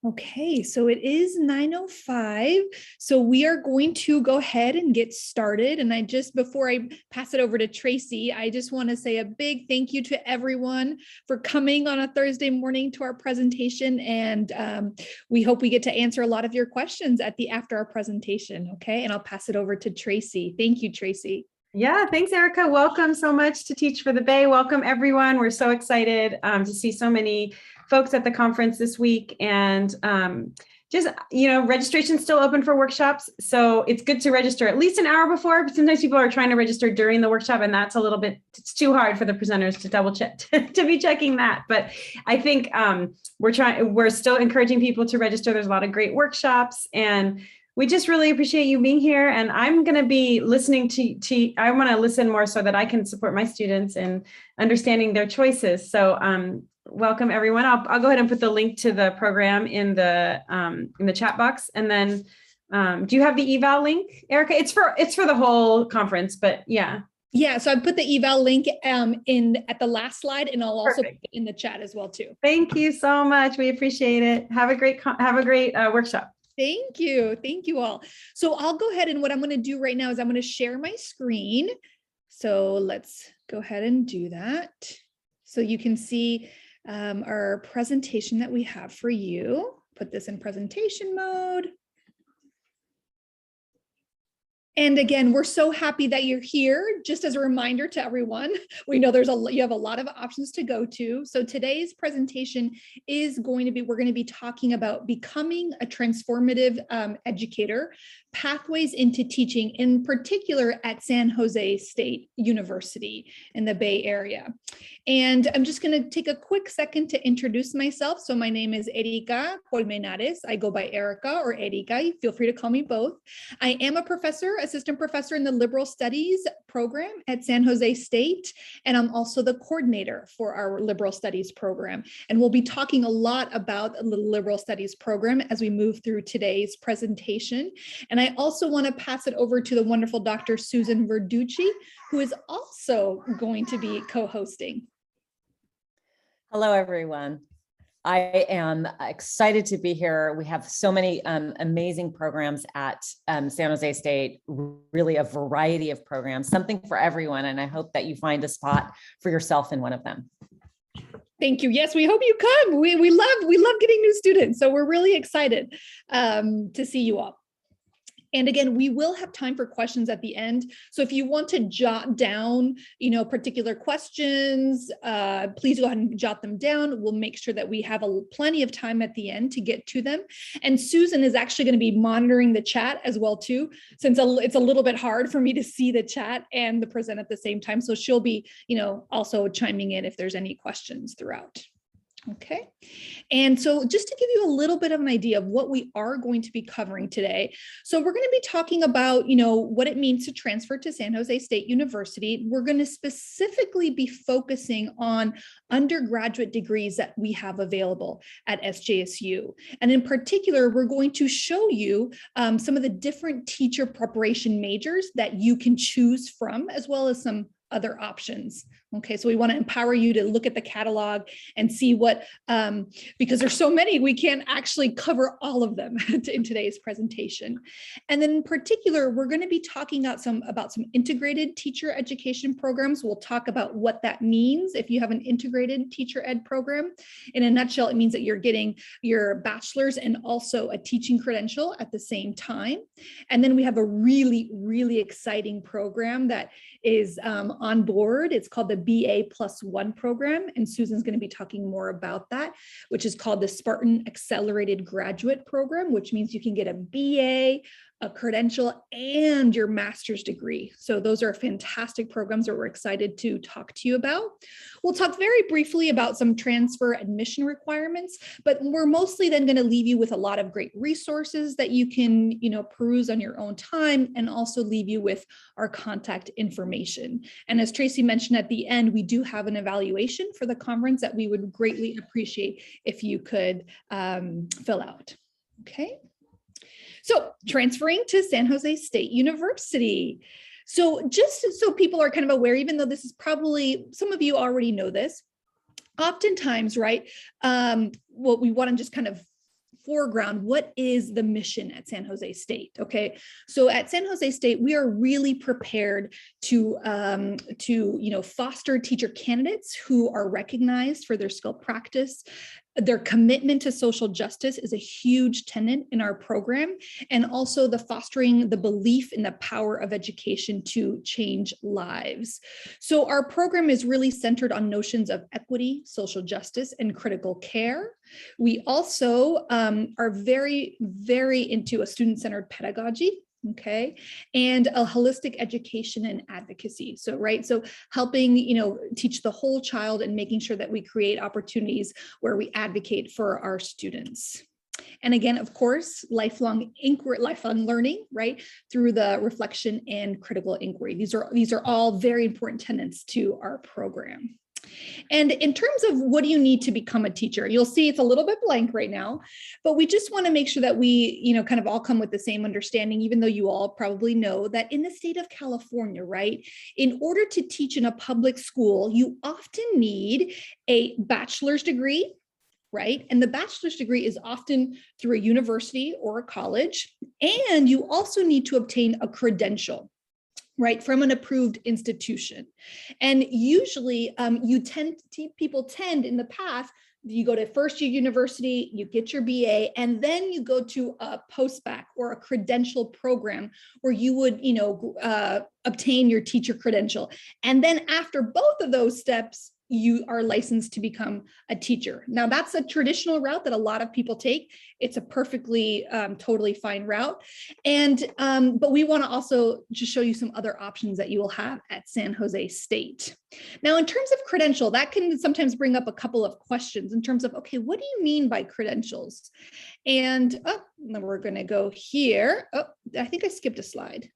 Okay, so it is 9:05. So we are going to go ahead and get started. And before I pass it over to Tracy, I just want to say a big thank you to everyone for coming on a Thursday morning to our presentation. And we hope we get to answer a lot of your questions after our presentation. Okay, and I'll pass it over to Tracy. Thank you, Tracy. Yeah, thanks, Erica. Welcome so much to Teach for the Bay. Welcome, everyone. We're so excited to see so many folks at the conference this week. And registration's still open for workshops. So it's good to register at least an hour before, but sometimes people are trying to register during the workshop, and that's it's too hard for the presenters to double check, to be checking that. But I think we're still encouraging people to register. There's a lot of great workshops, and we just really appreciate you being here. And I'm going to be listening I want to listen more so that I can support my students in understanding their choices. So welcome, everyone. I'll go ahead and put the link to the program in the chat box. And then do you have the eval link, Erica? It's for the whole conference, but yeah. Yeah, so I put the eval link at the last slide, and I'll also put it in the chat as well too. Thank you so much. We appreciate it. Have a great workshop. Thank you. Thank you all. So I'll go ahead, and what I'm going to do right now is I'm going to share my screen. So let's go ahead and do that. So you can see our presentation that we have for you. Put this in presentation mode. And again, we're so happy that you're here. Just as a reminder to everyone, we know you have a lot of options to go to. So today's presentation we're going to be talking about becoming a transformative educator, pathways into teaching, in particular at San Jose State University in the Bay Area. And I'm just going to take a quick second to introduce myself. So my name is Erika Colmenares. I go by Erica or Erika. Feel free to call me both. I am a assistant professor in the Liberal Studies program at San Jose State. And I'm also the coordinator for our Liberal Studies program. And we'll be talking a lot about the Liberal Studies program as we move through today's presentation. And I also want to pass it over to the wonderful Dr. Susan Verducci, who is also going to be co-hosting. Hello, everyone. I am excited to be here. We have so many amazing programs at San Jose State, really a variety of programs, something for everyone. And I hope that you find a spot for yourself in one of them. Thank you. Yes, we hope you come. We love getting new students. So we're really excited to see you all. And again, we will have time for questions at the end. So if you want to jot down, particular questions, please go ahead and jot them down. We'll make sure that we have plenty of time at the end to get to them. And Susan is actually going to be monitoring the chat as well too, since it's a little bit hard for me to see the chat and the present at the same time. So she'll be, also chiming in if there's any questions throughout. Okay. And so just to give you a little bit of an idea of what we are going to be covering today. So we're going to be talking about, what it means to transfer to San Jose State University. We're going to specifically be focusing on undergraduate degrees that we have available at SJSU. And in particular, we're going to show you some of the different teacher preparation majors that you can choose from, as well as some other options. Okay, so we want to empower you to look at the catalog and see what, because there's so many, we can't actually cover all of them in today's presentation. And then in particular, we're going to be talking about some integrated teacher education programs. We'll talk about what that means if you have an integrated teacher ed program. In a nutshell, it means that you're getting your bachelor's and also a teaching credential at the same time. And then we have a really, really exciting program that is on board. It's called the BA+1 program, and Susan's going to be talking more about that, which is called the Spartan Accelerated Graduate Program, which means you can get a BA, a credential, and your master's degree. So those are fantastic programs that we're excited to talk to you about. We'll talk very briefly about some transfer admission requirements, but we're mostly then going to leave you with a lot of great resources that you can, peruse on your own time, and also leave you with our contact information. And as Tracy mentioned at the end, we do have an evaluation for the conference that we would greatly appreciate if you could fill out. Okay. So transferring to San Jose State University. So just so people are kind of aware, even though this is probably, some of you already know this, oftentimes, right, what we want to just kind of foreground, what is the mission at San Jose State? Okay, so at San Jose State, we are really prepared to foster teacher candidates who are recognized for their skill practice. Their commitment to social justice is a huge tenet in our program, and also the fostering the belief in the power of education to change lives. So our program is really centered on notions of equity, social justice, and critical care. We also are very, very into a student-centered pedagogy. Okay, and a holistic education and advocacy. So, right, so helping, teach the whole child and making sure that we create opportunities where we advocate for our students. And again, of course, lifelong learning, right, through the reflection and critical inquiry. These are all very important tenets to our program. And in terms of what do you need to become a teacher, you'll see it's a little bit blank right now, but we just want to make sure that we, kind of all come with the same understanding, even though you all probably know that in the state of California, right, in order to teach in a public school, you often need a bachelor's degree, right? And the bachelor's degree is often through a university or a college, and you also need to obtain a credential, right, from an approved institution. And usually people tend in the past, you go to first year university, you get your BA, and then you go to a post-bac or a credential program where you would, obtain your teacher credential. And then after both of those steps, you are licensed to become a teacher. Now that's a traditional route that a lot of people take. It's a perfectly, totally fine route. And, but we wanna also just show you some other options that you will have at San Jose State. Now, in terms of credential, that can sometimes bring up a couple of questions in terms of, okay, what do you mean by credentials? And then we're gonna go here. Oh, I think I skipped a slide.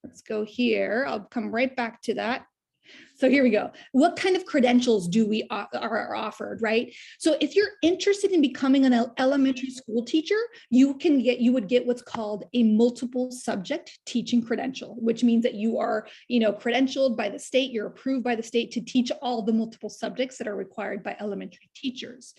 Let's go here. I'll come right back to that. So here we go. What kind of credentials do we are offered, right? So if you're interested in becoming an elementary school teacher, you would get what's called a multiple subject teaching credential, which means that you are, credentialed by the state, you're approved by the state to teach all the multiple subjects that are required by elementary teachers.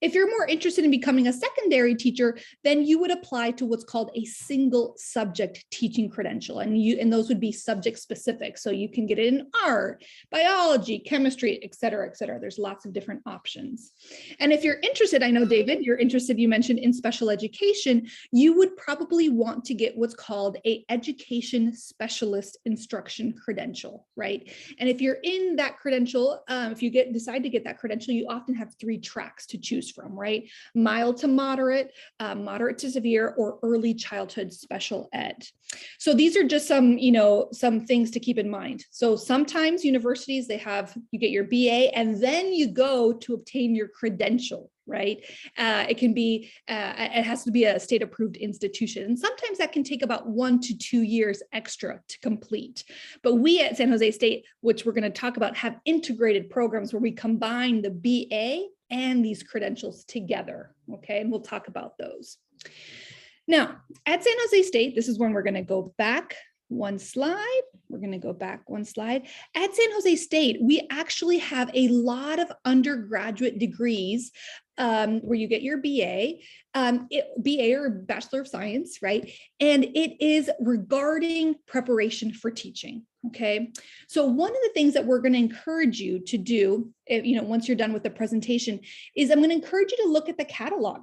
If you're more interested in becoming a secondary teacher, then you would apply to what's called a single subject teaching credential, and those would be subject specific. So you can get it in art, biology, chemistry, et cetera, et cetera. There's lots of different options. And if you're interested, I know, David, you're interested, you mentioned in special education, you would probably want to get what's called a education specialist instruction credential, right? And if you're in that credential, if you decide to get that credential, you often have 3 tracks to choose from, right? Mild to moderate, moderate to severe, or early childhood special ed. So these are just some, some things to keep in mind. So sometimes universities, you get your BA and then you go to obtain your credential, right? It can be, it has to be a state approved institution. And sometimes that can take about 1 to 2 years extra to complete. But we at San Jose State, which we're going to talk about, have integrated programs where we combine the BA and these credentials together. Okay, and we'll talk about those. Now, at San Jose State, this is when we're going to go back one slide. We're going to go back one slide. At San Jose State, we actually have a lot of undergraduate degrees where you get your BA, BA or Bachelor of Science, right? And it is regarding preparation for teaching. Okay, so one of the things that we're going to encourage you to do, once you're done with the presentation, is I'm going to encourage you to look at the catalog,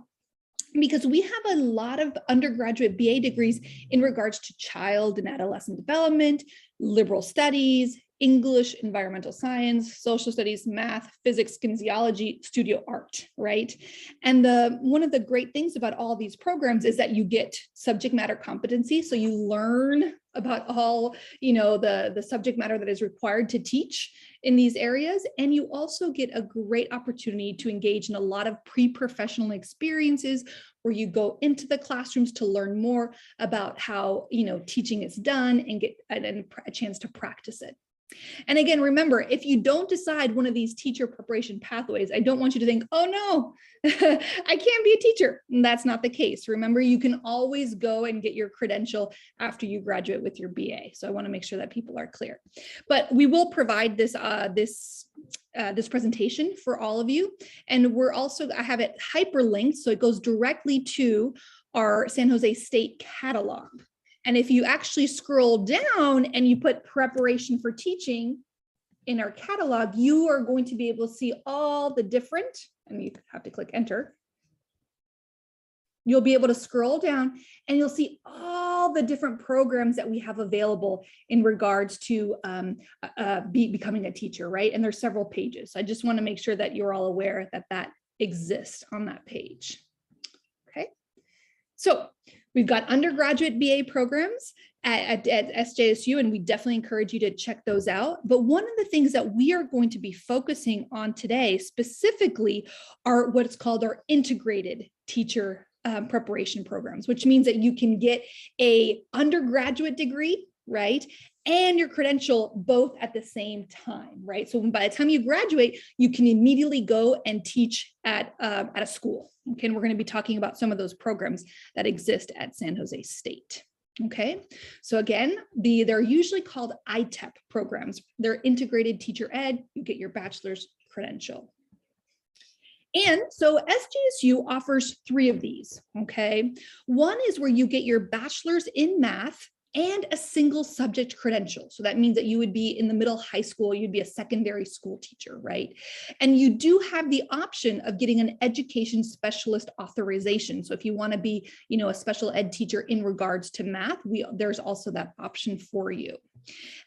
because we have a lot of undergraduate BA degrees in regards to child and adolescent development, liberal studies, English, environmental science, social studies, math, physics, kinesiology, studio art, right? And one of the great things about all these programs is that you get subject matter competency. So you learn about all, the subject matter that is required to teach in these areas. And you also get a great opportunity to engage in a lot of pre-professional experiences where you go into the classrooms to learn more about how, teaching is done and get a chance to practice it. And again, remember, if you don't decide one of these teacher preparation pathways, I don't want you to think, oh no, I can't be a teacher. And that's not the case. Remember, you can always go and get your credential after you graduate with your BA. So I want to make sure that people are clear. But we will provide this this presentation for all of you. And I have it hyperlinked, so it goes directly to our San Jose State catalog. And if you actually scroll down and you put preparation for teaching in our catalog, you are going to be able to see all the different, and you have to click enter. You'll be able to scroll down and you'll see all the different programs that we have available in regards to becoming a teacher, right? And there's several pages. So I just want to make sure that you're all aware that that exists on that page. Okay. So we've got undergraduate BA programs at SJSU, and we definitely encourage you to check those out. But one of the things that we are going to be focusing on today specifically are what's called our integrated teacher preparation programs, which means that you can get a undergraduate degree, right, and your credential both at the same time, right? So by the time you graduate, you can immediately go and teach at a school. Okay, and we're going to be talking about some of those programs that exist at San Jose State. Okay, so again, they're usually called ITEP programs. They're integrated teacher ed. You get your bachelor's credential. And so SJSU offers 3 of these, okay? One is where you get your bachelor's in math and a single subject credential. So that means that you would be in the middle high school, you'd be a secondary school teacher, right? And you do have the option of getting an education specialist authorization. So if you want to be, a special ed teacher in regards to math, there's also that option for you.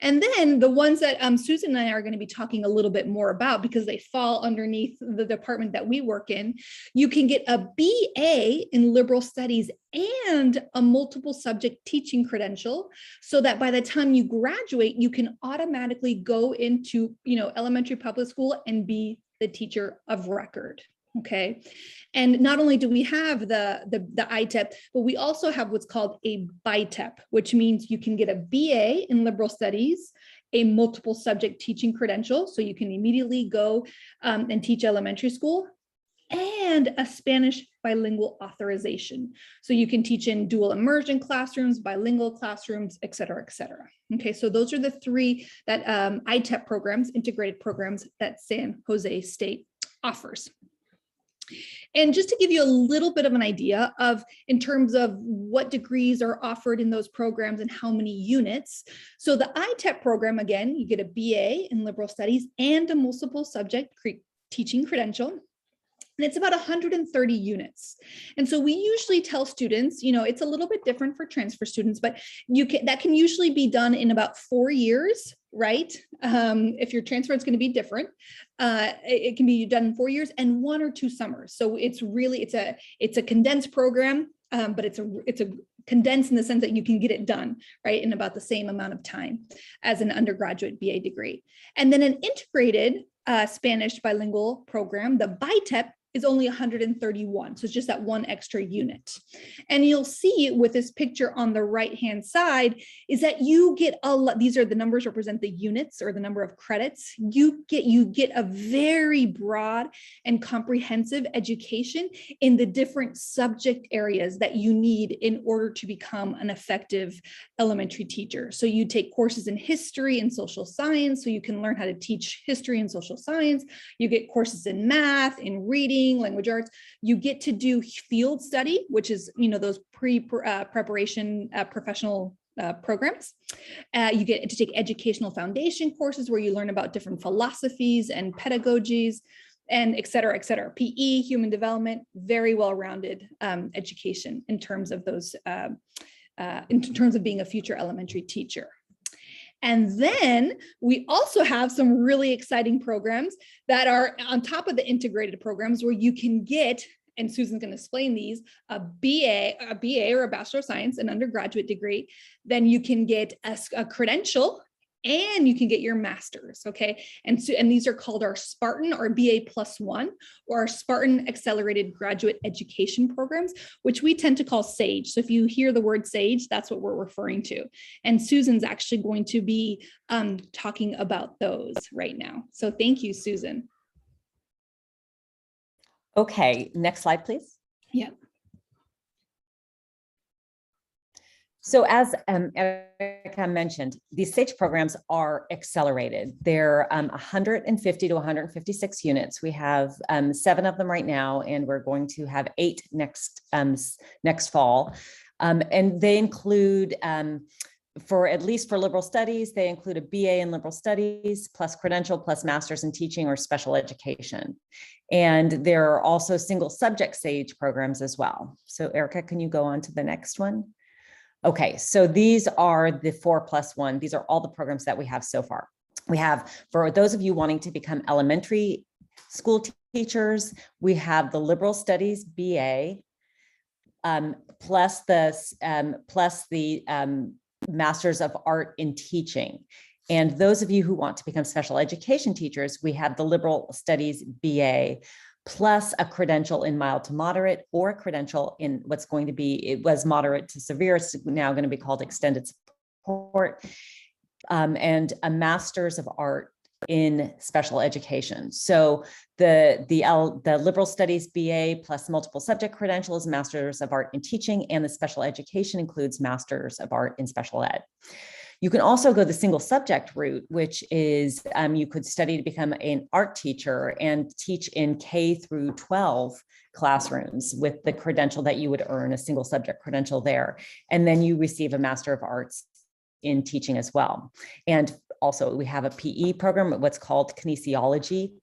And then the ones that Susan and I are going to be talking a little bit more about, because they fall underneath the department that we work in, you can get a BA in liberal studies and a multiple subject teaching credential, so that by the time you graduate, you can automatically go into, elementary public school and be the teacher of record. Okay. And not only do we have the ITEP, but we also have what's called a BITEP, which means you can get a BA in liberal studies, a multiple subject teaching credential, so you can immediately go and teach elementary school, and a Spanish bilingual authorization. So you can teach in dual immersion classrooms, bilingual classrooms, et cetera, et cetera. Okay, so those are the 3 that ITEP programs, integrated programs, that San Jose State offers. And just to give you a little bit of an idea of, in terms of what degrees are offered in those programs and how many units. So the ITEP program, again, you get a BA in liberal studies and a multiple subject teaching credential. And it's about 130 units. And so we usually tell students, it's a little bit different for transfer students, but that can usually be done in about 4 years, right? If your transfer is going to be different, it can be done in 4 years and 1 or 2 summers. So it's a condensed program, but it's a condensed in the sense that you can get it done, right, in about the same amount of time as an undergraduate BA degree. And then an integrated Spanish bilingual program, the BITEP, is only 131. So it's just that 1 extra unit. And you'll see with this picture on the right-hand side is that you get these are the numbers represent the units or the number of credits. You get a very broad and comprehensive education in the different subject areas that you need in order to become an effective elementary teacher. So you take courses in history and social science, so you can learn how to teach history and social science. You get courses in math, in reading, language arts. You get to do field study, which is, those preparation professional programs. You get to take educational foundation courses where you learn about different philosophies and pedagogies, and et cetera, et cetera. PE, human development, very well-rounded education in terms of those, in terms of being a future elementary teacher. And then we also have some really exciting programs that are on top of the integrated programs where you can get, and Susan's going to explain these, a BA or a Bachelor of Science, an undergraduate degree. Then you can get a credential and you can get your master's, okay? And these are called our Spartan or BA+1 or our Spartan Accelerated Graduate Education programs, which we tend to call SAGE. So if you hear the word SAGE, that's what we're referring to. And Susan's actually going to be talking about those right now. So thank you, Susan. Okay, next slide, please. Yeah. So as Erica mentioned, these SAGE programs are accelerated. They're 150 to 156 units. We have 7 of them right now, and we're going to have 8 next fall. And they include, for at least for liberal studies, they include a BA in liberal studies, plus credential, plus master's in teaching or special education. And there are also single subject SAGE programs as well. So Erica, can you go on to the next one? Okay, so these are the 4+1. These are all the programs that we have so far. We have, for those of you wanting to become elementary school teachers, we have the liberal studies BA, plus the Masters of Art in Teaching. And those of you who want to become special education teachers, we have the liberal studies BA, plus a credential in mild to moderate, or a credential in what's going to be, it was moderate to severe, it's now going to be called extended support, and a Master's of Art in special education. So the liberal studies BA plus multiple subject credential is Masters of Art in Teaching, and the special education includes Masters of Art in special ed. You can also go the single subject route, which is you could study to become an art teacher and teach in K through 12 classrooms with the credential that you would earn, a single subject credential there. And then you receive a Master of Arts in Teaching as well. And also we have a PE program, what's called kinesiology,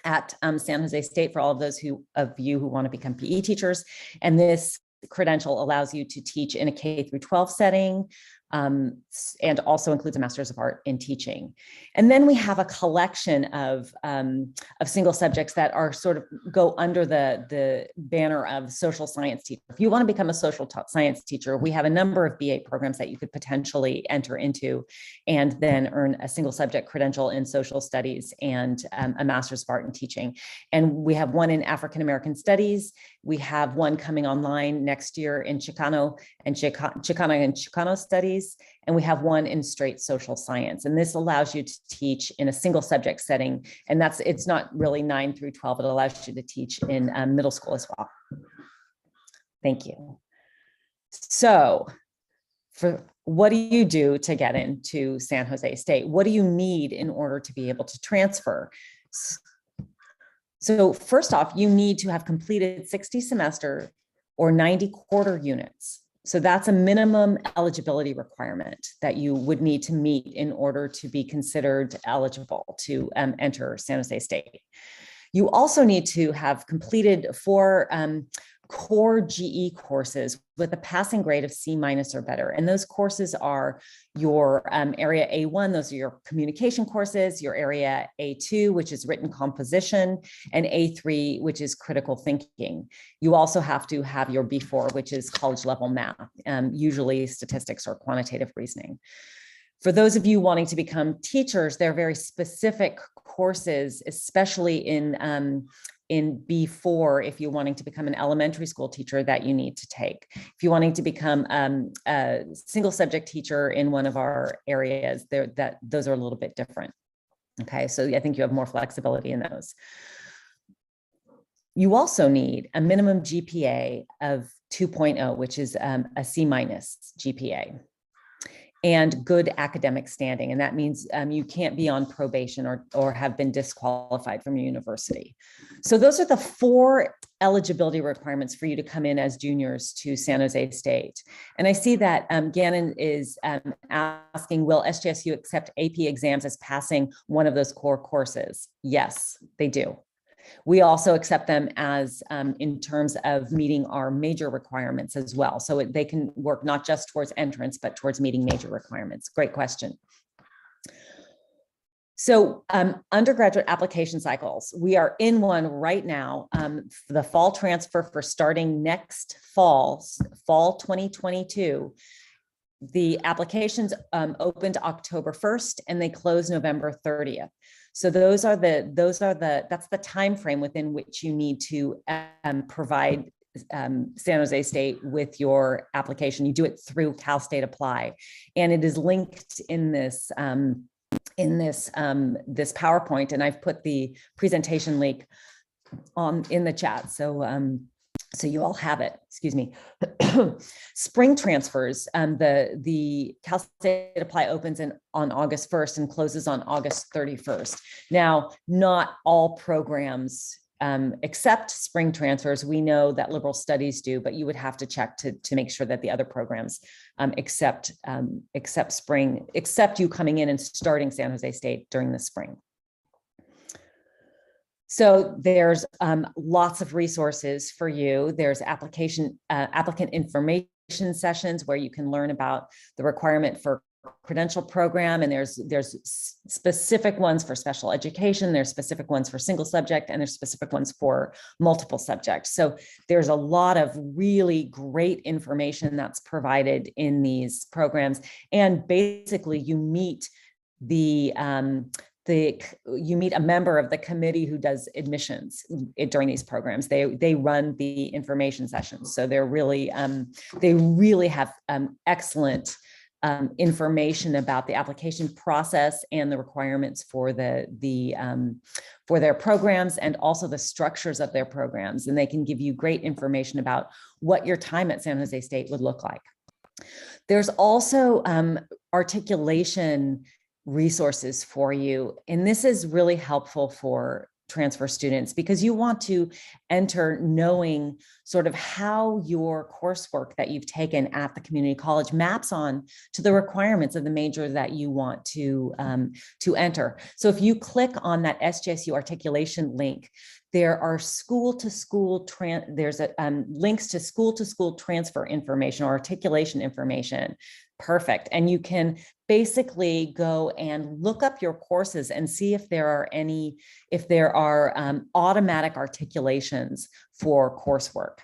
at San Jose State for all of those of you who want to become PE teachers. And this credential allows you to teach in a K through 12 setting, and also includes a Master's of Art in Teaching. And then we have a collection of single subjects that are sort of go under the banner of social science teacher. If you want to become a social science teacher, we have a number of BA programs that you could potentially enter into and then earn a single subject credential in social studies and a Master's of Art in Teaching. And we have one in African American Studies. We have one coming online next year in Chicano and Chicano Studies. And we have one in straight social science. And this allows you to teach in a single subject setting. And it's not really 9 through 12. It allows you to teach in middle school as well. Thank you. So what do you do to get into San Jose State? What do you need in order to be able to transfer? So first off, you need to have completed 60 semester or 90 quarter units. So that's a minimum eligibility requirement that you would need to meet in order to be considered eligible to enter San Jose State. You also need to have completed 4 core GE courses with a passing grade of C- or better. And those courses are your area A1, those are your communication courses, your area A2, which is written composition, and A3, which is critical thinking. You also have to have your B4, which is college level math, usually statistics or quantitative reasoning. For those of you wanting to become teachers, there are very specific courses, especially in B4, if you're wanting to become an elementary school teacher, that you need to take. If you're wanting to become a single subject teacher in one of our areas, those are a little bit different. Okay, so I think you have more flexibility in those. You also need a minimum GPA of 2.0, which is a C- GPA. And good academic standing. And that means you can't be on probation or have been disqualified from your university. So those are the 4 eligibility requirements for you to come in as juniors to San Jose State. And I see that Gannon is asking, will SJSU accept AP exams as passing one of those core courses? Yes, they do. We also accept them as in terms of meeting our major requirements as well. So they can work not just towards entrance, but towards meeting major requirements. Great question. So undergraduate application cycles, we are in one right now. The fall transfer for starting next fall 2022. The applications opened October 1st and they close November 30th. So that's the time frame within which you need to provide San Jose State with your application. You do it through Cal State Apply, and it is linked in this this PowerPoint, and I've put the presentation link in the chat. So So you all have it, excuse me. Spring transfers, the Cal State Apply opens on August 1st and closes on August 31st. Now, not all programs accept spring transfers. We know that liberal studies do, but you would have to check to make sure that the other programs accept you coming in and starting San Jose State during the spring. So there's lots of resources for you. There's applicant information sessions where you can learn about the requirement for credential program, and there's specific ones for special education, there's specific ones for single subject, and there's specific ones for multiple subjects. So there's a lot of really great information that's provided in these programs, and basically you meet you meet a member of the committee who does admissions during these programs. They run the information sessions, so they're really they really have excellent information about the application process and the requirements for for their programs, and also the structures of their programs. And they can give you great information about what your time at San Jose State would look like. There's also articulation resources for you. And this is really helpful for transfer students because you want to enter knowing sort of how your coursework that you've taken at the community college maps on to the requirements of the major that you want to enter. So if you click on that SJSU articulation link, there are links to school transfer information or articulation information. Perfect. And you can basically go and look up your courses and see if there are automatic articulations for coursework.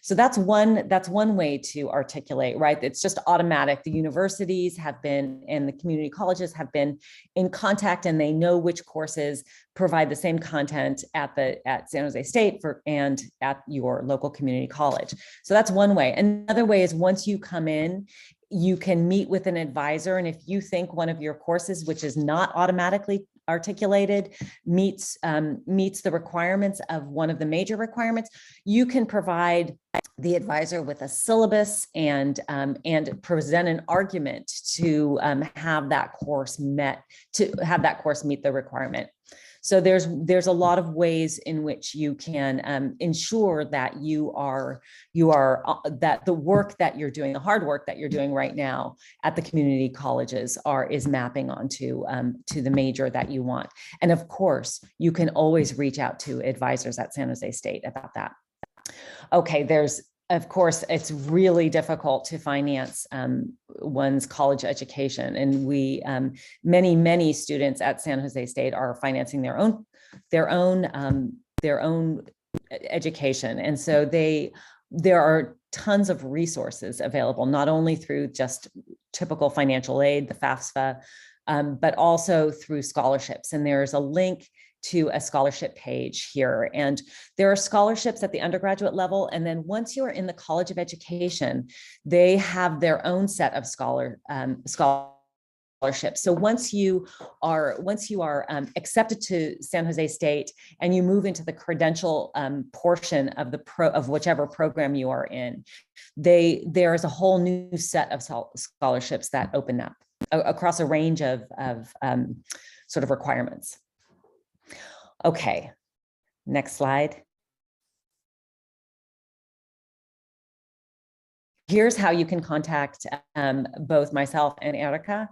So that's one way to articulate, right? It's just automatic. The universities have been, and the community colleges have been in contact, and they know which courses provide the same content at San Jose State and at your local community college. So that's one way. Another way is once you come in, you can meet with an advisor. And if you think one of your courses, which is not automatically articulated, meets the requirements of one of the major requirements, you can provide the advisor with a syllabus and present an argument to have that course meet the requirement. So there's a lot of ways in which you can ensure that that the work that you're doing, the hard work that you're doing right now at the community colleges is mapping onto to the major that you want. And of course, you can always reach out to advisors at San Jose State about that. Okay, of course, it's really difficult to finance one's college education, and many students at San Jose State are financing their own education, and so there are tons of resources available, not only through just typical financial aid, the FAFSA, but also through scholarships. And there's a link to a scholarship page here. And there are scholarships at the undergraduate level. And then once you're in the College of Education, they have their own set of scholarships. So once you are accepted to San Jose State and you move into the credential portion of whichever program you are in, there is a whole new set of scholarships that open up across a range of sort of requirements. Okay, next slide. Here's how you can contact both myself and Erica.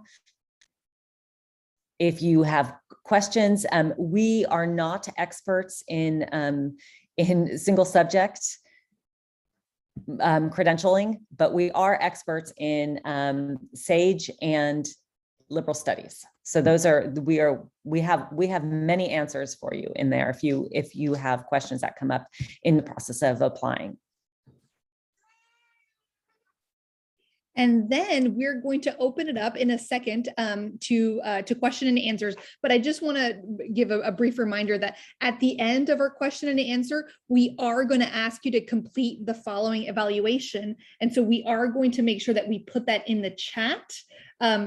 If you have questions, we are not experts in single subject credentialing, but we are experts in SAGE and liberal studies. So we have many answers for you in there if you have questions that come up in the process of applying. And then we're going to open it up in a second to question and answers. But I just want to give a brief reminder that at the end of our question and answer, we are going to ask you to complete the following evaluation. And so we are going to make sure that we put that in the chat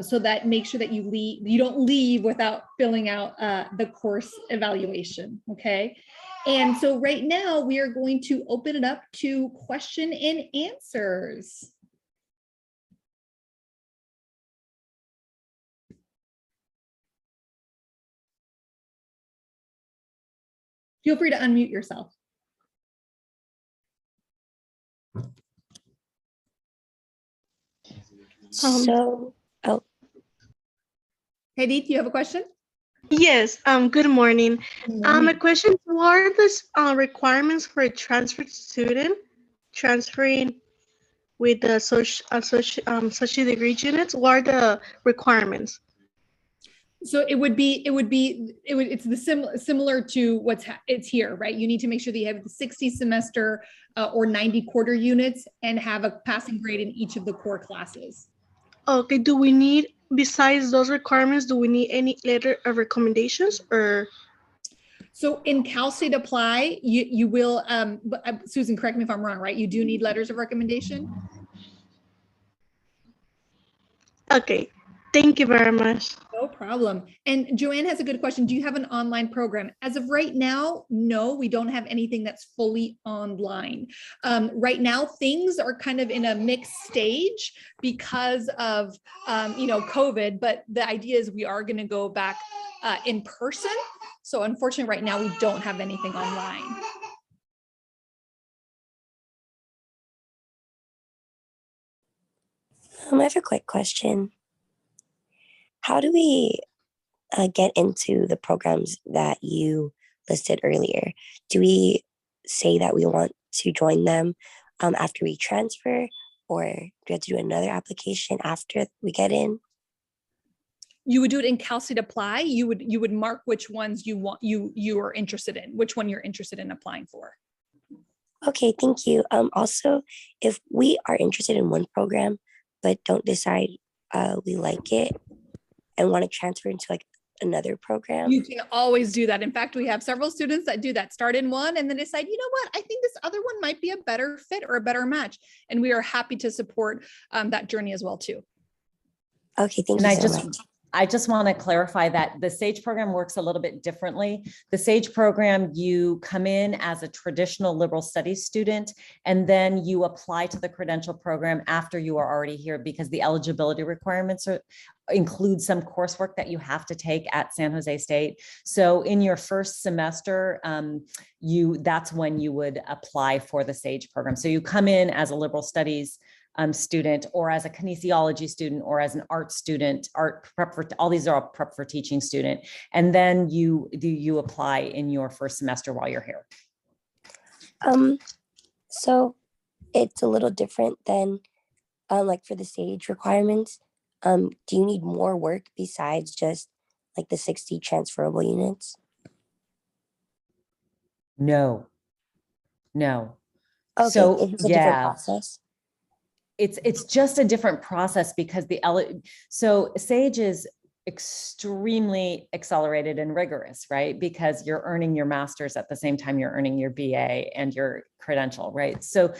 so that make sure that you don't leave without filling out the course evaluation. Okay. And so right now we are going to open it up to question and answers. Feel free to unmute yourself. Hadith, you have a question? Yes, good morning. Good My morning. question, what are the requirements for a transferred student transferring with the associate degree units? What are the requirements? So it's the similar to it's here, right? You need to make sure that you have the 60 semester or 90 quarter units and have a passing grade in each of the core classes. Okay, do we need, besides those requirements, do we need any letter of recommendations or? So in Cal State Apply, you will, Susan, correct me if I'm wrong, right? You do need letters of recommendation? Okay, thank you very much. No problem. And Joanne has a good question. Do you have an online program? As of right now, no, we don't have anything that's fully online. Right now, things are kind of in a mixed stage because of, COVID, but the idea is we are going to go back in person. So unfortunately, right now, we don't have anything online. I have a quick question. How do we get into the programs that you listed earlier? Do we say that we want to join them after we transfer, or do we have to do another application after we get in? You would do it in Cal State Apply. You would mark which ones you are interested in, which one you're interested in applying for. Okay, thank you. Also, if we are interested in one program but don't decide we like it and want to transfer into like another program, you can always do that. In fact, we have several students that do that. Start in one and then decide, you know what, I think this other one might be a better fit or a better match. And we are happy to support that journey as well too. Okay, thank you so much. I just want to clarify that the SAGE program works a little bit differently. The SAGE program, you come in as a traditional liberal studies student, and then you apply to the credential program after you are already here, because the eligibility requirements include some coursework that you have to take at San Jose State. So in your first semester, that's when you would apply for the SAGE program. So you come in as a liberal studies student, or as a kinesiology student, or as an art student, art prep for, all these are all prep for teaching student. And then you apply in your first semester while you're here. So it's a little different than like for the SAGE requirements. Do you need more work besides just like the 60 transferable units? No. Okay, So it's a different process. It's just a different process because so SAGE is extremely accelerated and rigorous, right? Because you're earning your master's at the same time you're earning your BA and your credential, right? So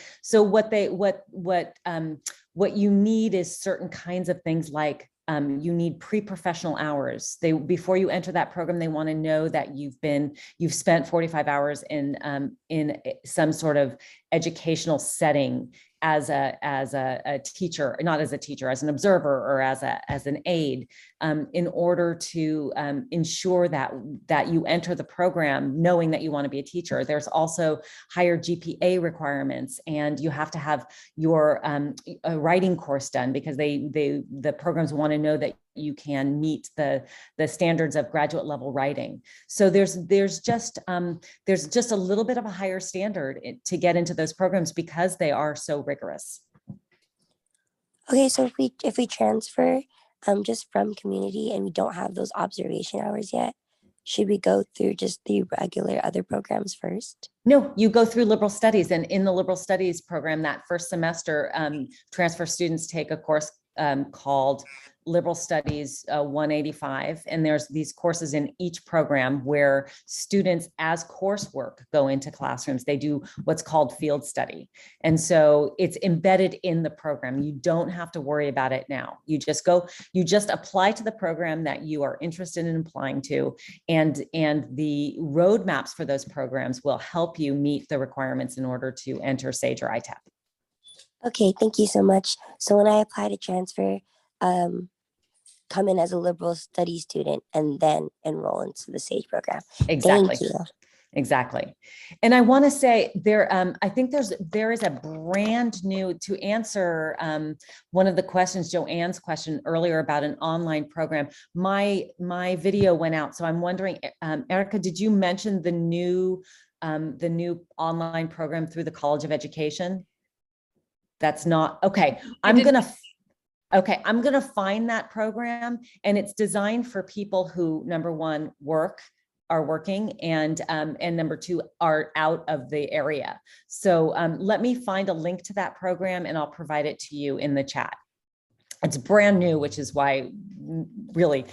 what you need is certain kinds of things like you need pre-professional hours. Before you enter that program, they want to know that you've spent 45 hours in some sort of educational setting as a teacher, not as a teacher, as an observer or as an aide, in order to ensure that you enter the program knowing that you want to be a teacher. There's also higher GPA requirements, and you have to have your a writing course done, because the programs want to know that you can meet the standards of graduate level writing. So there's just a little bit of a higher standard to get into those programs because they are so rigorous. Okay, so if we transfer just from community and we don't have those observation hours yet, should we go through just the regular other programs first? No, you go through liberal studies, and in the liberal studies program, that first semester, transfer students take a course called Liberal Studies 185. And there's these courses in each program where students as coursework go into classrooms. They do what's called field study. And so it's embedded in the program. You don't have to worry about it now. You just apply to the program that you are interested in applying to. And the roadmaps for those programs will help you meet the requirements in order to enter SAGE or ITAP. Okay, thank you so much. So when I apply to transfer, come in as a liberal studies student and then enroll into the SAGE program. Exactly. Thank you. Exactly. And I want to say there, I think there is a brand new, to answer one of the questions, Joanne's question earlier about an online program. My video went out. So I'm wondering, Erica, did you mention the new online program through the College of Education? That's not, okay. I'm going to find that program, and it's designed for people who, number one, are working, and number two, are out of the area. So let me find a link to that program and I'll provide it to you in the chat. It's brand new, which is why really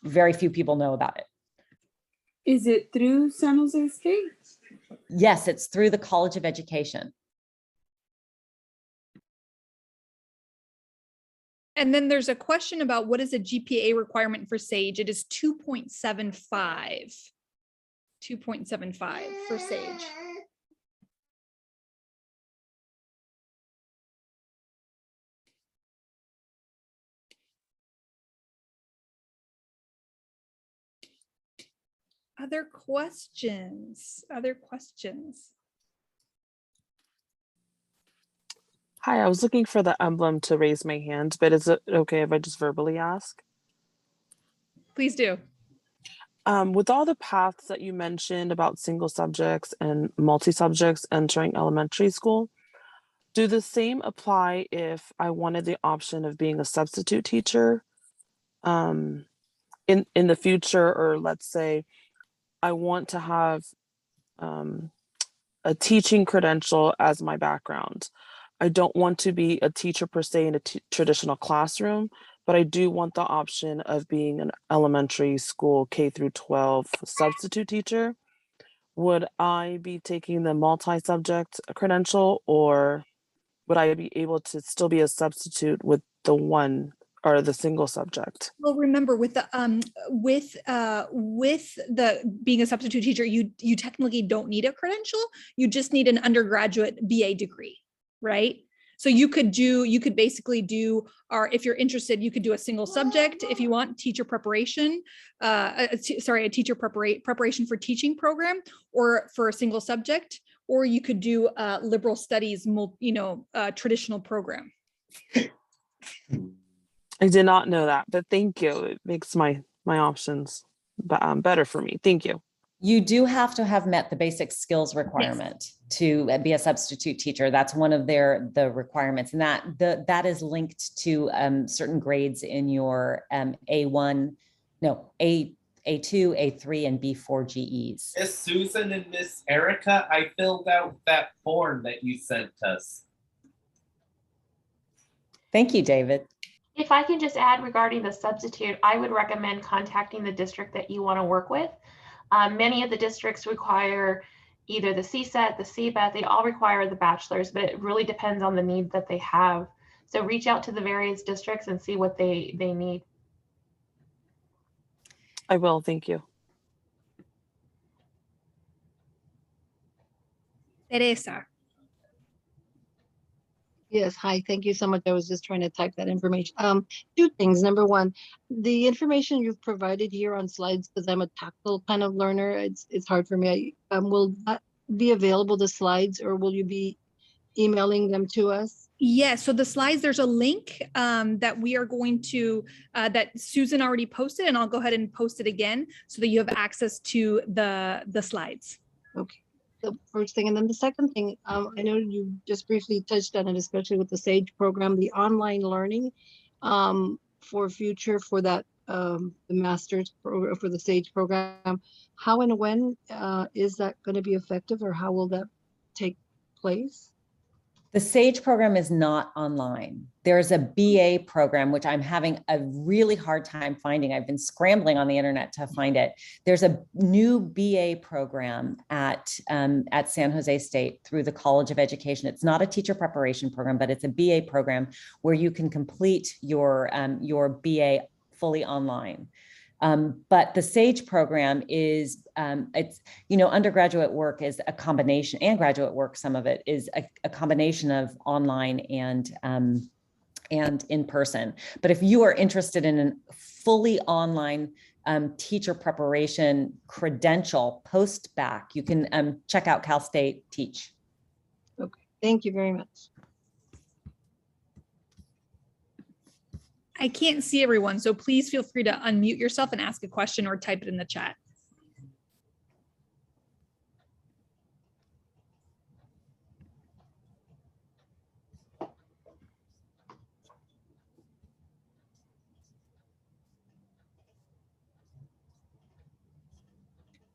very few people know about it. Is it through San Jose State? Yes, it's through the College of Education. And then there's a question about what is a GPA requirement for SAGE? It is 2.75. 2.75 for SAGE. Other questions? Other questions? Hi, I was looking for the emblem to raise my hand, but is it okay if I just verbally ask? Please do. With all the paths that you mentioned about single subjects and multi-subjects entering elementary school, do the same apply if I wanted the option of being a substitute teacher in the future? Or let's say I want to have a teaching credential as my background. I don't want to be a teacher per se in a traditional classroom, but I do want the option of being an elementary school K through 12 substitute teacher. Would I be taking the multi-subject credential, or would I be able to still be a substitute with the one or the single subject? Well, remember with the being a substitute teacher, you technically don't need a credential. You just need an undergraduate BA degree, right? So you could basically do, or if you're interested, you could do a single subject if you want, teacher preparation, a teacher preparation for teaching program, or for a single subject, or you could do liberal studies, traditional program. I did not know that, but thank you. It makes my options better for me. Thank you. You do have to have met the basic skills requirement to be a substitute teacher. That's one of the requirements, and that is linked to certain grades in your A1, no, A2, A3, and B4 GEs. Miss Susan and Miss Erica, I filled out that form that you sent us. Thank you, David. If I can just add regarding the substitute, I would recommend contacting the district that you want to work with. Many of the districts require either the CSET, the CBET, they all require the bachelor's, but it really depends on the need that they have. So reach out to the various districts and see what they need. I will, thank you. Teresa. Yes, hi, thank you so much. I was just trying to type that information. Two things. Number one, the information you've provided here on slides, because I'm a tactile kind of learner, it's hard for me. Will that be available, the slides, or will you be emailing them to us? Yeah, so the slides, there's a link that we are going to, that Susan already posted, and I'll go ahead and post it again so that you have access to the slides. Okay. The first thing, and then the second thing, I know you just briefly touched on it, especially with the SAGE program, the online learning for future for that the master's program for the SAGE program. How and when is that going to be effective, or how will that take place? The SAGE program is not online. There's a BA program, which I'm having a really hard time finding. I've been scrambling on the internet to find it. There's a new BA program at San Jose State through the College of Education. It's not a teacher preparation program, but it's a BA program where you can complete your BA fully online. But the SAGE program is, it's, undergraduate work is a combination, and graduate work, some of it is a combination of online and in person. But if you are interested in a fully online teacher preparation credential post-bac, you can check out Cal State Teach. Okay, thank you very much. I can't see everyone, so please feel free to unmute yourself and ask a question or type it in the chat.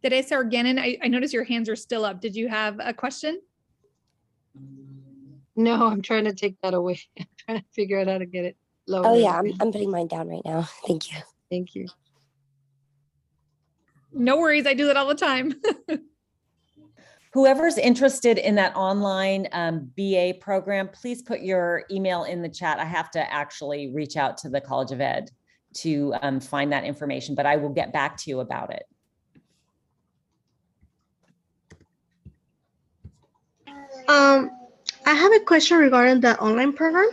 Teresa or Gannon, I notice your hands are still up. Did you have a question? No, I'm trying to take that away. I'm trying to figure out how to get it lower. Oh yeah, I'm putting mine down right now. Thank you. Thank you. No worries, I do that all the time. Whoever's interested in that online BA program, please put your email in the chat. I have to actually reach out to the College of Ed to find that information, but I will get back to you about it. I have a question regarding the online program.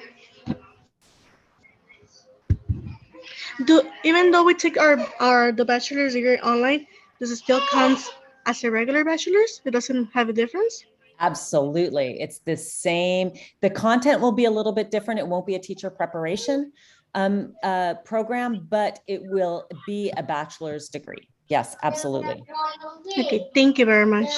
Even though we take the bachelor's degree online, does it still count as a regular bachelor's? It doesn't have a difference? Absolutely. It's the same. The content will be a little bit different. It won't be a teacher preparation program, but it will be a bachelor's degree. Yes, absolutely. Okay, thank you very much.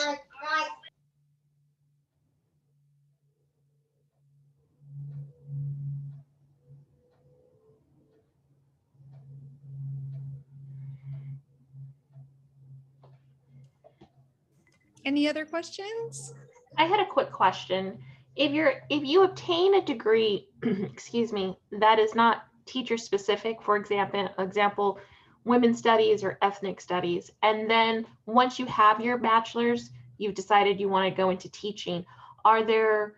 Any other questions? I had a quick question. If you obtain a degree, excuse me, that is not teacher specific, for example, women's studies or ethnic studies, and then once you have your bachelor's, you've decided you want to go into teaching, are there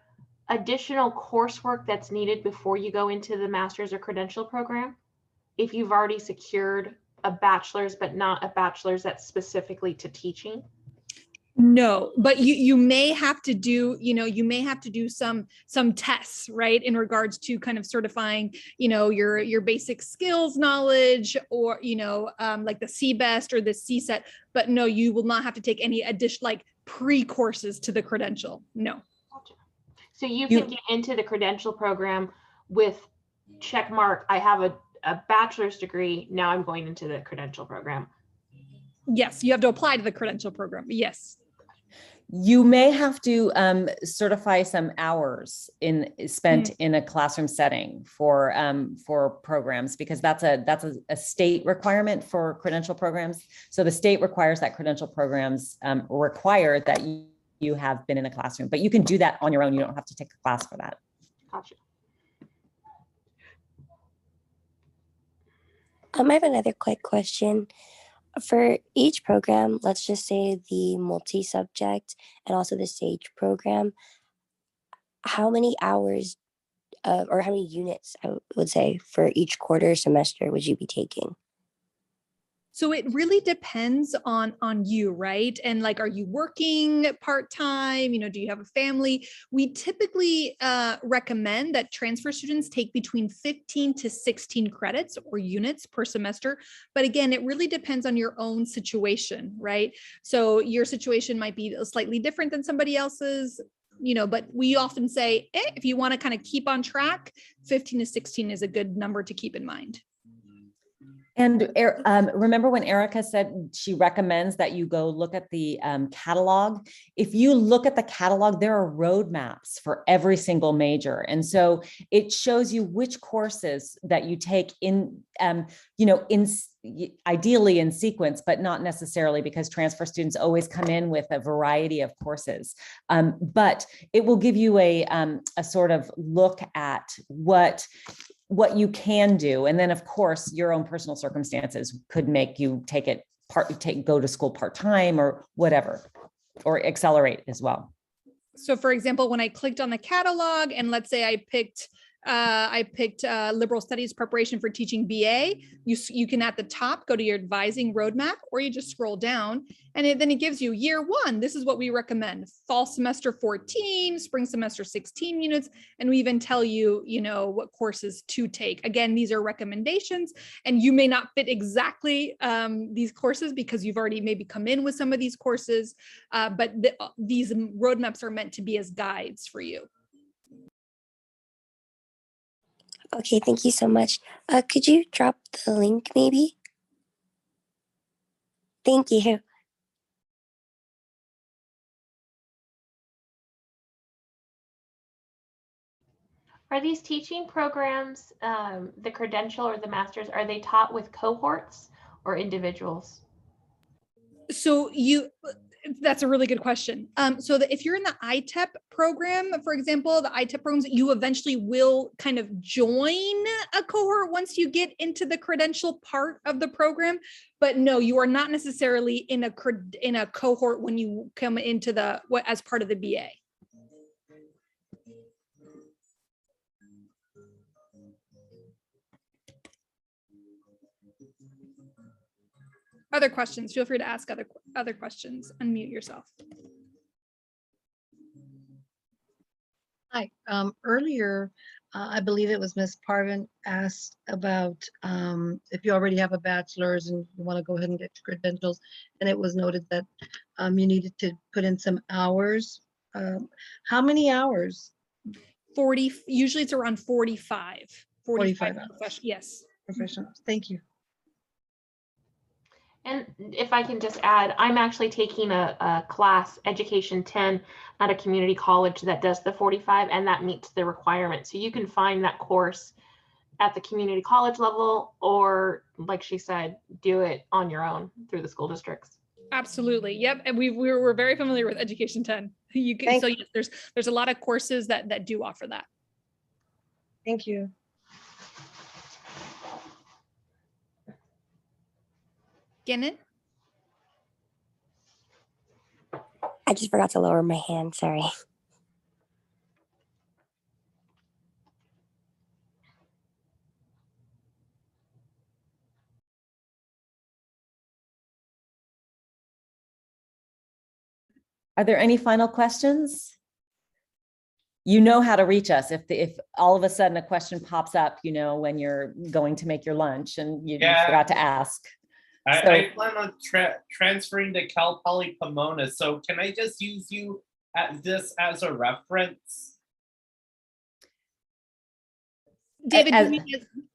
additional coursework that's needed before you go into the master's or credential program? If you've already secured a bachelor's, but not a bachelor's that's specifically to teaching? No, but you may have to do, you may have to do some tests, right, in regards to kind of certifying, your basic skills knowledge, or like the CBEST or the CSET. But no, you will not have to take any additional like pre-courses to the credential. No. Gotcha. So you can get into the credential program with check mark, I have a bachelor's degree, now I'm going into the credential program. Yes, you have to apply to the credential program. Yes. You may have to certify some hours spent in a classroom setting for programs, because that's a state requirement for credential programs. So the state requires that credential programs require that you have been in a classroom, but you can do that on your own. You don't have to take a class for that. Gotcha. I have another quick question. For each program, let's just say the multi-subject and also the SAGE program, how many hours or how many units, I would say, for each quarter semester would you be taking? So it really depends on you, right? And like, are you working part-time? Do you have a family? We typically recommend that transfer students take between 15 to 16 credits or units per semester. But again, it really depends on your own situation, right? So your situation might be slightly different than somebody else's, but we often say, if you want to kind of keep on track, 15 to 16 is a good number to keep in mind. And remember when Erica said she recommends that you go look at the catalog? If you look at the catalog, there are roadmaps for every single major. And so it shows you which courses that you take in ideally in sequence, but not necessarily, because transfer students always come in with a variety of courses. But it will give you a sort of look at what you can do. And then of course, your own personal circumstances could make you go to school part-time or whatever, or accelerate as well. So for example, when I clicked on the catalog and let's say I picked liberal studies preparation for teaching BA, you can at the top go to your advising roadmap, or you just scroll down and then it gives you year 1. This is what we recommend: fall semester 14, spring semester 16 units. And we even tell you, what courses to take. Again, these are recommendations and you may not fit exactly these courses because you've already maybe come in with some of these courses, but these roadmaps are meant to be as guides for you. Okay, thank you so much. Could you drop the link maybe? Thank you. Are these teaching programs, the credential or the master's, are they taught with cohorts or individuals? So that's a really good question. So that if you're in the ITEP program, for example, the ITEP programs, you eventually will kind of join a cohort once you get into the credential part of the program. But no, you are not necessarily in a cohort when you come into as part of the BA. Other questions? Feel free to ask other questions. Unmute yourself. Hi. Earlier, I believe it was Ms. Parvin asked about if you already have a bachelor's and you want to go ahead and get your credentials, and it was noted that you needed to put in some hours. How many hours? 40. Usually it's around 45. 45 hours. Yes. Professionals. Thank you. And if I can just add, I'm actually taking a class, Education 10, at a community college that does the 45, and that meets the requirement. So you can find that course at the community college level, or like she said, do it on your own through the school districts. Absolutely. Yep. And we're very familiar with Education 10. You can, so yes, there's a lot of courses that do offer that. Thank you. Gannon? I just forgot to lower my hand, sorry. Are there any final questions? You know how to reach us if all of a sudden a question pops up, when you're going to make your lunch and you forgot to ask. I plan on transferring to Cal Poly Pomona, so can I just use you this as a reference? David, you mean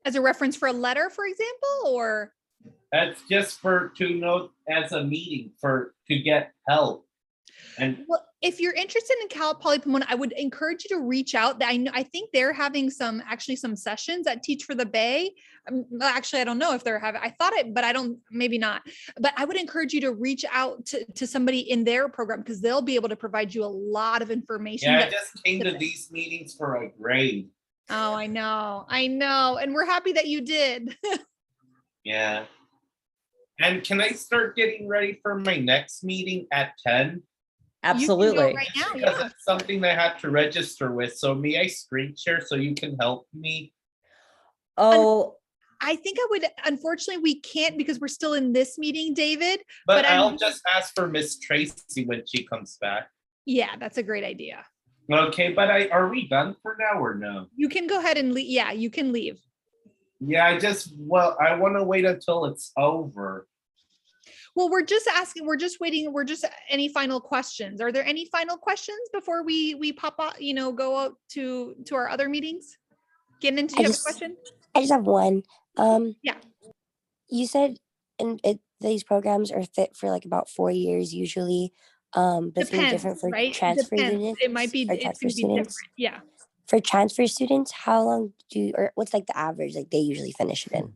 as a reference for a letter, for example, or? That's just to note as a meeting to get help. And well, if you're interested in Cal Poly Pomona, I would encourage you to reach out. I think they're having some sessions at Teach for the Bay. Actually, I don't know if they're having, I thought it, but I don't, maybe not. But I would encourage you to reach out to somebody in their program, because they'll be able to provide you a lot of information. Yeah, I just came to these meetings for a grade. Oh, I know. And we're happy that you did. Yeah. And can I start getting ready for my next meeting at 10? Absolutely. Right now, because it's something I had to register with. So may I screen share so you can help me? Oh, I think I would, unfortunately, we can't because we're still in this meeting, David. But I'll just ask for Miss Tracy when she comes back. Yeah, that's a great idea. Okay, but are we done for now or no? You can go ahead and leave. Yeah, you can leave. Yeah, I want to wait until it's over. Well, we're just waiting. Any final questions? Are there any final questions before we pop out, go out to our other meetings? Gannon, do you have a question? I just have one. Yeah. You said these programs are fit for like about 4 years usually. But it's gonna be different for transfer students. It might be, it's gonna be different. Yeah. For transfer students, how long or what's like the average like they usually finish it in?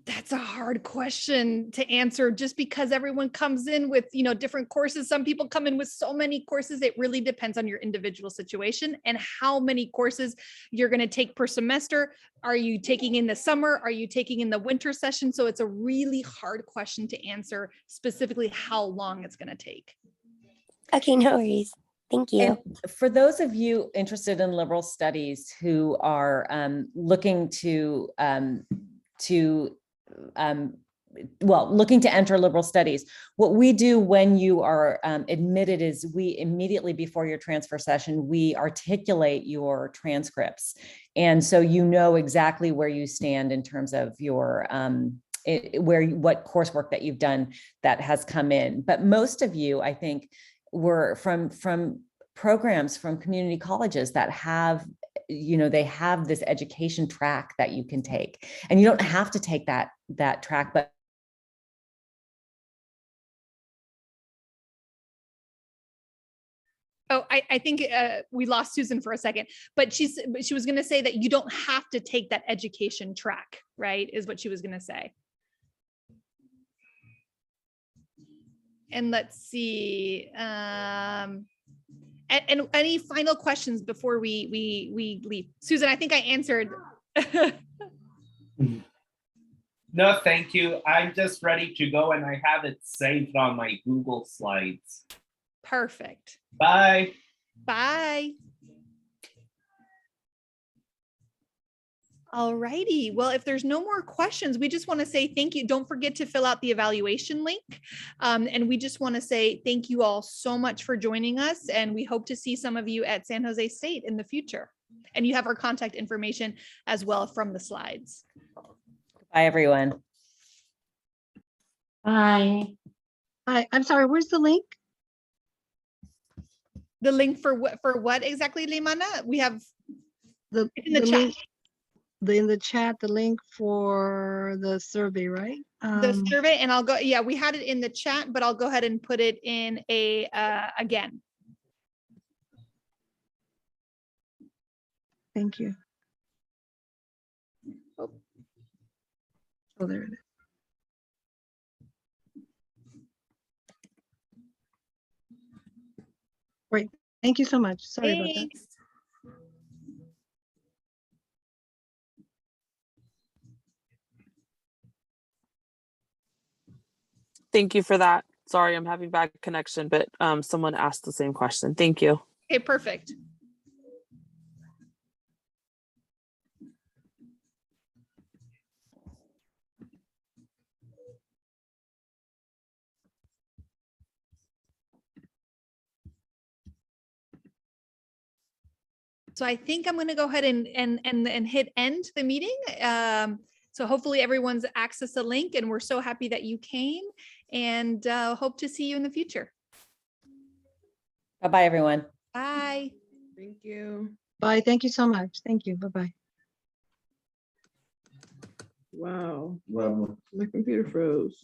That's a hard question to answer just because everyone comes in with, you know, different courses. Some people come in with so many courses. It really depends on your individual situation and how many courses you're going to take per semester. Are you taking in the summer? Are you taking in the winter session? So it's a really hard question to answer specifically how long it's going to take. Okay, no worries. Thank you. And for those of you interested in liberal studies who are looking to looking to enter liberal studies, what we do when you are admitted is we immediately before your transfer session, we articulate your transcripts. And so you know exactly where you stand in terms of your what coursework that you've done that has come in. But most of you, I think, were from programs from community colleges that have, you know, they have this education track that you can take, and you don't have to take that track, but Oh, I think we lost Susan for a second, but she was going to say that you don't have to take that education track, right? Is what she was going to say. And let's see. And any final questions before we leave? Susan, I think I answered. No, thank you. I'm just ready to go and I have it saved on my Google Slides. Perfect. Bye. Bye. All righty. Well, if there's no more questions, we just want to say thank you. Don't forget to fill out the evaluation link. And we just want to say thank you all so much for joining us. And we hope to see some of you at San Jose State in the future. And you have our contact information as well from the slides. bye, everyone. Bye. Hi, I'm sorry, where's the link? The link for what exactly, Limana? We have in the chat. Link, in the chat, the link for the survey, right? The survey, and I'll go, yeah, we had it in the chat, but I'll go ahead and put it in a again. Thank you. Oh, there it is. Great. Thank you so much. Sorry about that. Thanks. Thank you for that. Sorry, I'm having bad connection, but someone asked the same question. Thank you. Okay, perfect. So I think I'm going to go ahead and hit end the meeting. So hopefully everyone's accessed the link, and we're so happy that you came, and hope to see you in the future. Bye-bye, everyone. Bye. Thank you. Bye. Thank you so much. Thank you. Bye-bye. Wow. My computer froze.